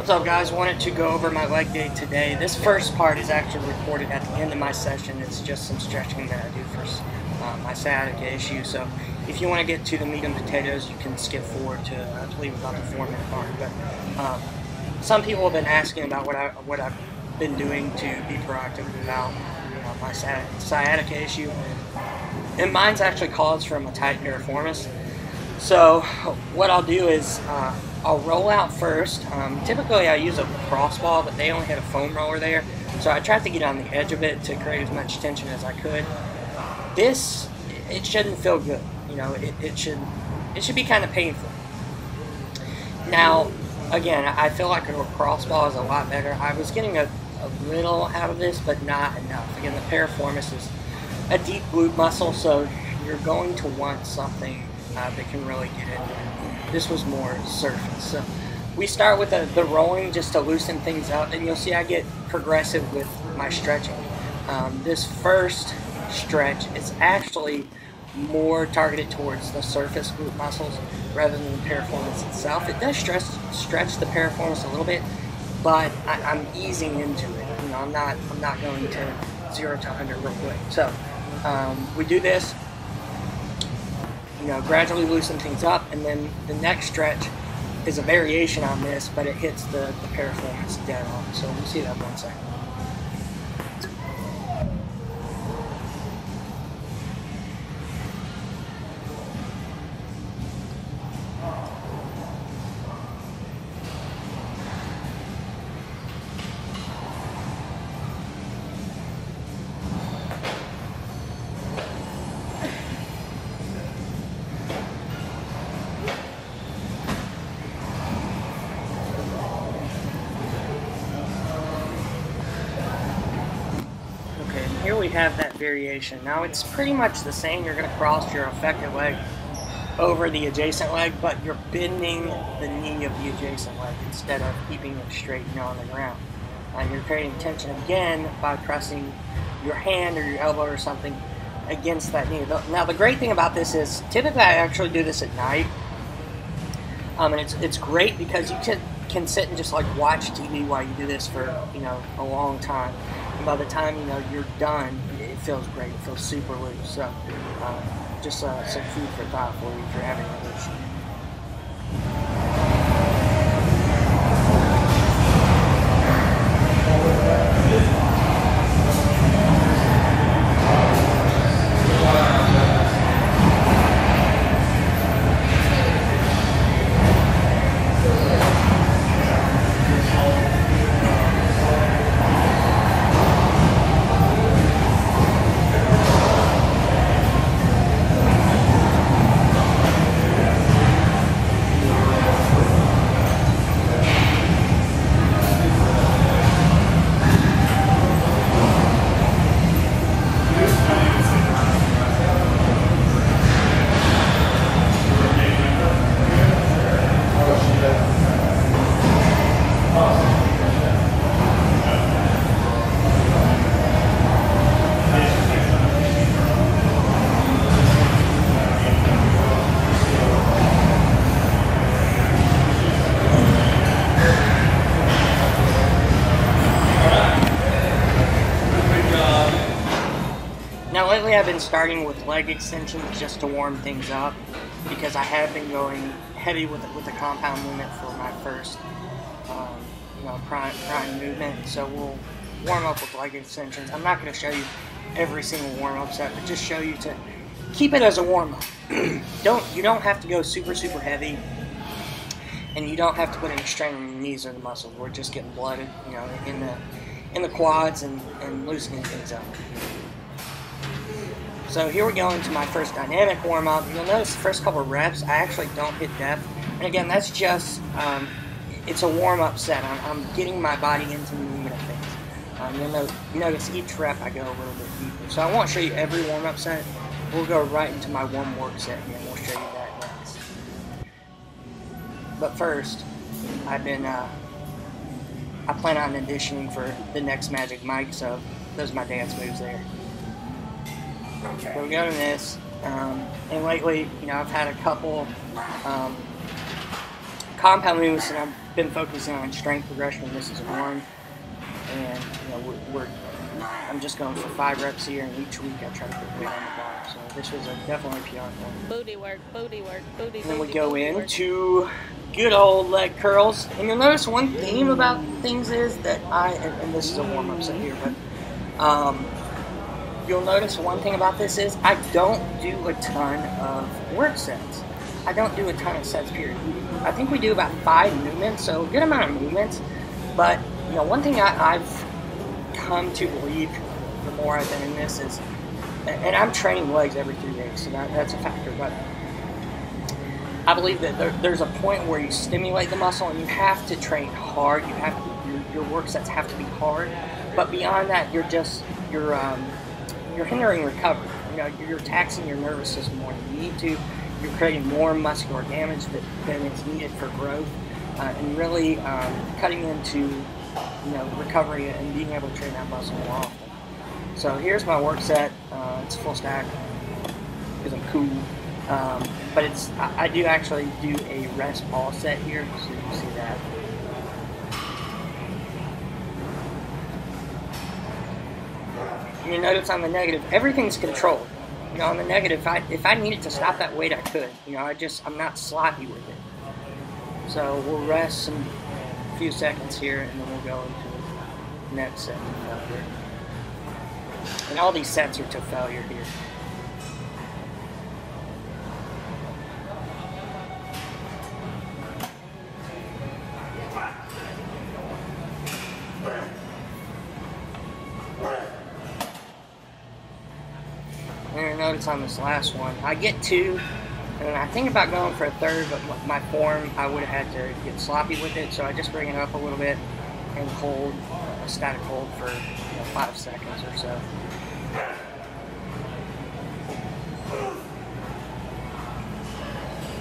What's up, guys? Wanted to go over my leg day today. This first part is actually recorded at the end of my session. It's just some stretching that I do for my sciatica issue. So if you want to get to the meat and potatoes, you can skip forward to, I believe, about the 4-minute mark. But some people have been asking about what I've been doing to be proactive about my sciatica issue. And mine's actually caused from a tight piriformis. So what I'll do is I'll roll out first. Typically I use a crossball, but they only had a foam roller there. So I tried to get on the edge of it to create as much tension as I could. This, it shouldn't feel good. It should be kind of painful. Now, again, I feel like a crossball is a lot better. I was getting a little out of this, but not enough. Again, the piriformis is a deep glute muscle, so you're going to want something that can really get in there. This was more surface. So we start with the rolling just to loosen things up, and you'll see I get progressive with my stretching. This first stretch is actually more targeted towards the surface glute muscles rather than the piriformis itself. It does stretch the piriformis a little bit, but I'm easing into it. I'm not going to 0 to 100 real quick. So we do this. Gradually loosen things up, and then the next stretch is a variation on this, but it hits the piriformis dead on. So we'll see that 1 second. Here we have that variation. Now it's pretty much the same. You're going to cross your affected leg over the adjacent leg, but you're bending the knee of the adjacent leg instead of keeping it straight on the ground. And you're creating tension again by pressing your hand or your elbow or something against that knee. Now the great thing about this is typically I actually do this at night, and it's great because you can sit and just like watch TV while you do this for a long time. And by the time you're done, it feels great. It feels super loose. So just some food for thought for you if you're having an issue. Now lately I've been starting with leg extensions just to warm things up because I have been going heavy with the compound movement for my first prime movement. So we'll warm up with leg extensions. I'm not going to show you every single warm-up set, but just show you to keep it as a warm-up. You don't have to go super heavy, and you don't have to put any strain on your knees or the muscles. We're just getting blooded, in the quads and loosening things up. So here we go into my first dynamic warm-up. You'll notice the first couple of reps, I actually don't hit depth. And again, that's just, it's a warm-up set. I'm getting my body into the movement of things. You'll notice each rep I go a little bit deeper. So I won't show you every warm-up set. We'll go right into my one work set here, and we'll show you that next. But first, I plan on auditioning for the next Magic Mike, so those are my dance moves there. Okay. So we go to this, and lately, I've had a couple compound moves, and been focusing on strength progression. This is one, and I'm just going for 5 reps here, and each week I try to put weight on the bar. So this was definitely a PR one. Booty work, booty work, booty. And then we go into good old leg curls. And you'll notice one theme about things is that and this is a warm-up set here, but you'll notice one thing about this is I don't do a ton of work sets. I don't do a ton of sets, period. I think we do about 5 movements, so a good amount of movements. But, one thing I've come to believe the more I've been in this is, and I'm training legs every 3 days, so that's a factor, but I believe that there's a point where you stimulate the muscle and you have to train hard. You have to, your work sets have to be hard, but beyond that, you're hindering recovery. You're taxing your nervous system more than you need to. You're creating more muscular damage than is needed for growth, and really cutting into recovery and being able to train that muscle more often. So here's my work set. It's full stack because I'm cool, but I do actually do a rest pause set here, so you can see that. You notice on the negative, everything's controlled. On the negative, if I needed to stop that weight, I could. I'm not sloppy with it. So we'll rest a few seconds here, and then we'll go into the next set to failure. And all these sets are to failure here. And notice on this last one, I get 2, and I think about going for a 3rd, but my form, I would have had to get sloppy with it, so I just bring it up a little bit and hold a static hold for 5 seconds or so.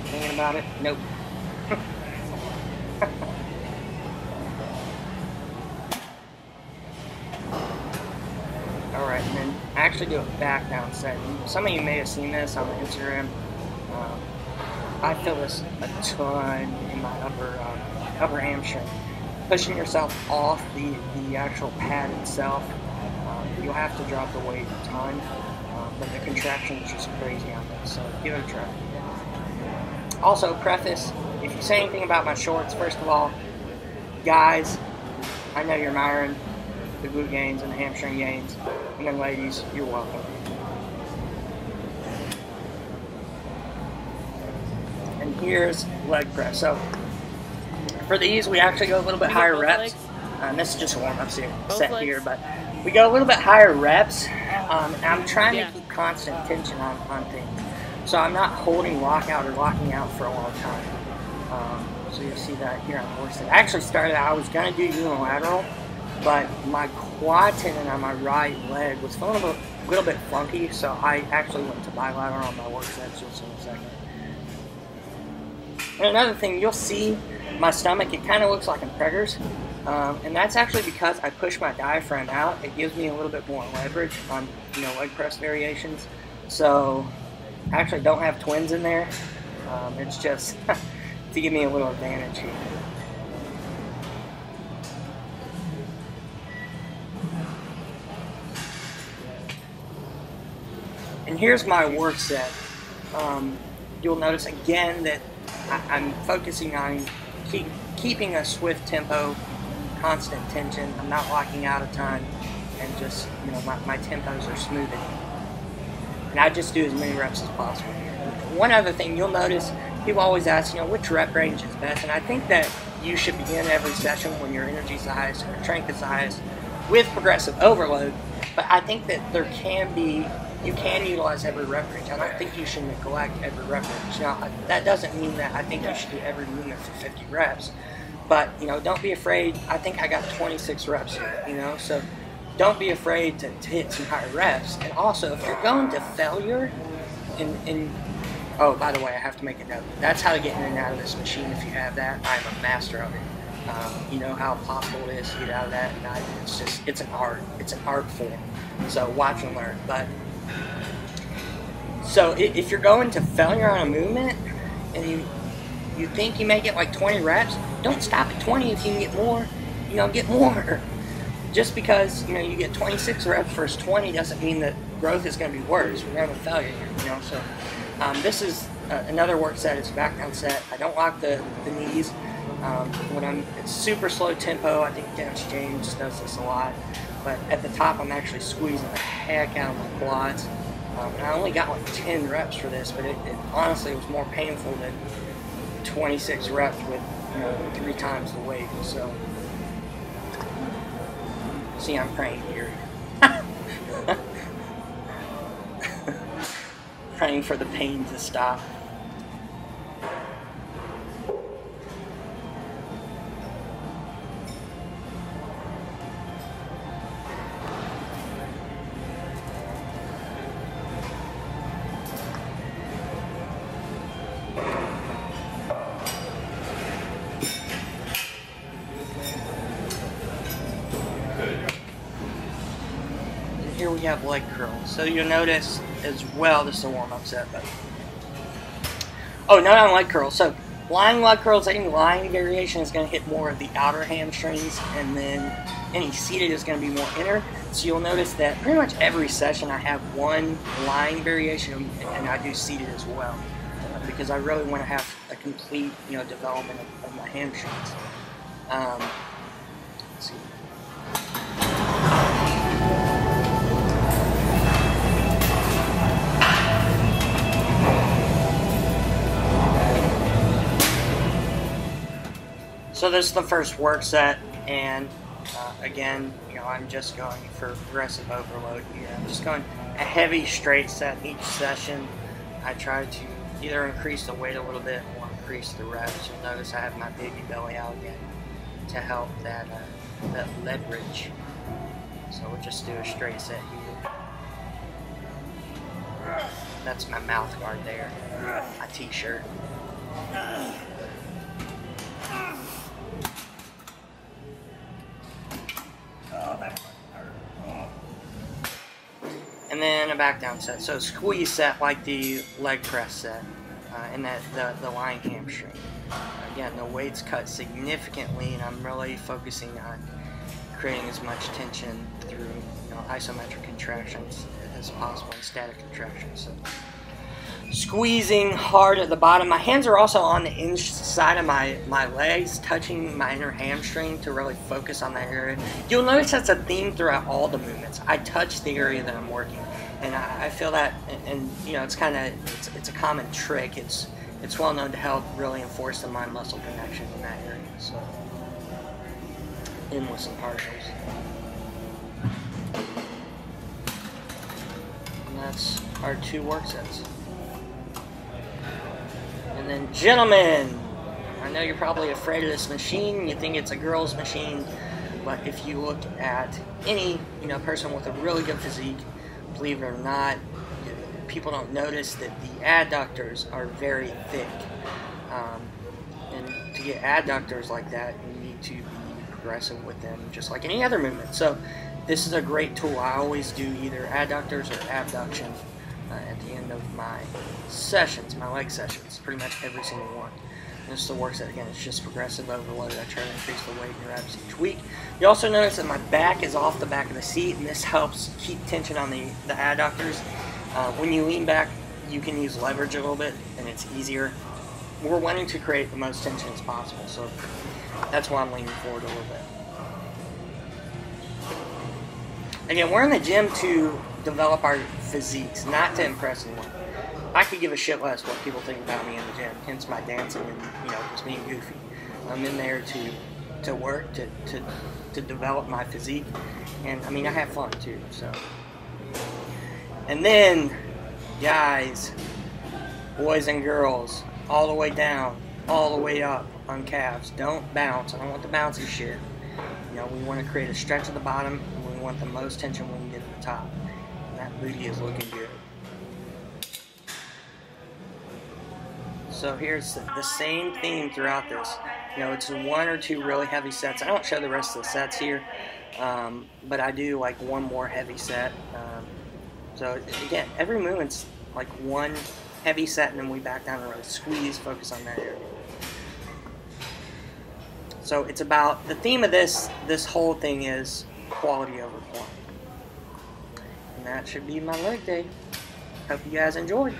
Thinking about it? Nope. Alright, and then I actually do a back down set. Some of you may have seen this on Instagram. I feel this a ton in my upper hamstring. Pushing yourself off the actual pad itself, you'll have to drop the weight a ton, but the contraction is just crazy on this, so give it a try. Also, preface, if you say anything about my shorts, first of all, guys, I know you're admiring the glute gains and the hamstring gains, and then ladies, you're welcome. And here's leg press. So for these, we actually go a little bit higher reps. This is just a warm-up set here, but we go a little bit higher reps. I'm trying to keep constant tension on things. So I'm not holding lockout or locking out for a long time. So you'll see that here on Work Set. I actually started out, I was going to do unilateral, but my quad tendon on my right leg was feeling a little bit funky, so I actually went to bilateral on my work sets. You'll see in a second. And another thing, you'll see my stomach, it kind of looks like I'm preggers, and that's actually because I push my diaphragm out. It gives me a little bit more leverage on leg press variations. So I actually don't have twins in there. It's just to give me a little advantage here. And here's my work set. You'll notice again that I'm focusing on keeping a swift tempo, constant tension. I'm not locking out a ton, and just my tempos are smoothing. And I just do as many reps as possible. One other thing you'll notice, people always ask, which rep range is best, and I think that you should begin every session when your energy is the highest, your strength is the highest, with progressive overload. But I think that you can utilize every rep range. I don't think you should neglect every rep range. Now, that doesn't mean that I think you should do every movement for 50 reps. But, don't be afraid. I think I got 26 reps here, so don't be afraid to hit some higher reps. And also, if you're going to failure, oh, by the way, I have to make a note. That's how to get in and out of this machine if you have that. I'm a master of it. You know how possible it is to get out of that, and it's an art. It's an art form. So watch and learn. But so if you're going to failure on a movement, and you think you may get like 20 reps, don't stop at 20 if you can get more. You know, get more. Just because, you know, you get 26 reps versus 20 doesn't mean that growth is going to be worse. We're going to failure here, you know. So this is another work set. It's a back down set. I don't lock the knees. It's super slow tempo. I think Dennis James does this a lot. But at the top, I'm actually squeezing the heck out of my quads. And I only got like 10 reps for this, but it honestly was more painful than 26 reps with, you know, 3 times the weight. So, see, I'm praying here. Praying for the pain to stop. Here we have leg curls. So you'll notice as well, this is a warm-up set, but oh, not on leg curls. So lying leg curls, any lying variation is going to hit more of the outer hamstrings, and then any seated is going to be more inner. So you'll notice that pretty much every session I have one lying variation, and I do seated as well, because I really want to have a complete, you know, development of my hamstrings. Let's see. So this is the first work set, and again, you know, I'm just going for progressive overload here. I'm just going a heavy straight set each session. I try to either increase the weight a little bit or increase the reps. You'll notice I have my baby belly out again to help that leverage. So we'll just do a straight set here. That's my mouth guard there, my t-shirt. And then a back down set. So squeeze set like the leg press set, and that the lying hamstring. Again, the weight's cut significantly, and I'm really focusing on creating as much tension through, you know, isometric contractions as possible and static contractions. So squeezing hard at the bottom. My hands are also on the inside of my legs, touching my inner hamstring to really focus on that area. You'll notice that's a theme throughout all the movements. I touch the area that I'm working, and I feel that, and you know, it's kind of, it's a common trick. It's well known to help really enforce the mind-muscle connection in that area. So, endless and partials. And that's our 2 work sets. And then, gentlemen, I know you're probably afraid of this machine. You think it's a girl's machine, but if you look at any, you know, person with a really good physique, believe it or not, people don't notice that the adductors are very thick. And to get adductors like that, you need to be progressive with them, just like any other movement. So this is a great tool. I always do either adductors or abduction at the end of my sessions, my leg sessions, pretty much every single one. And this is the work set. Again, it's just progressive overload. I try to increase the weight and reps each week. You also notice that my back is off the back of the seat, and this helps keep tension on the adductors. When you lean back, you can use leverage a little bit, and it's easier. We're wanting to create the most tension as possible, so that's why I'm leaning forward a little bit. Again, we're in the gym to develop our physiques, not to impress anyone. I could give a shit less what people think about me in the gym, hence my dancing and, you know, just being goofy. I'm in there to work, to develop my physique, and I mean, I have fun too, so. And then, guys, boys and girls, all the way down, all the way up on calves. Don't bounce. I don't want the bouncy shit. You know, we want to create a stretch at the bottom, and we want the most tension when we get to the top. And that booty is looking good. So here's the same theme throughout this. You know, it's 1 or 2 really heavy sets. I don't show the rest of the sets here, but I do like one more heavy set. So again, every movement's like one heavy set, and then we back down and really squeeze, focus on that area. So it's about, the theme of this whole thing is quality over quantity. And that should be my leg day. Hope you guys enjoyed.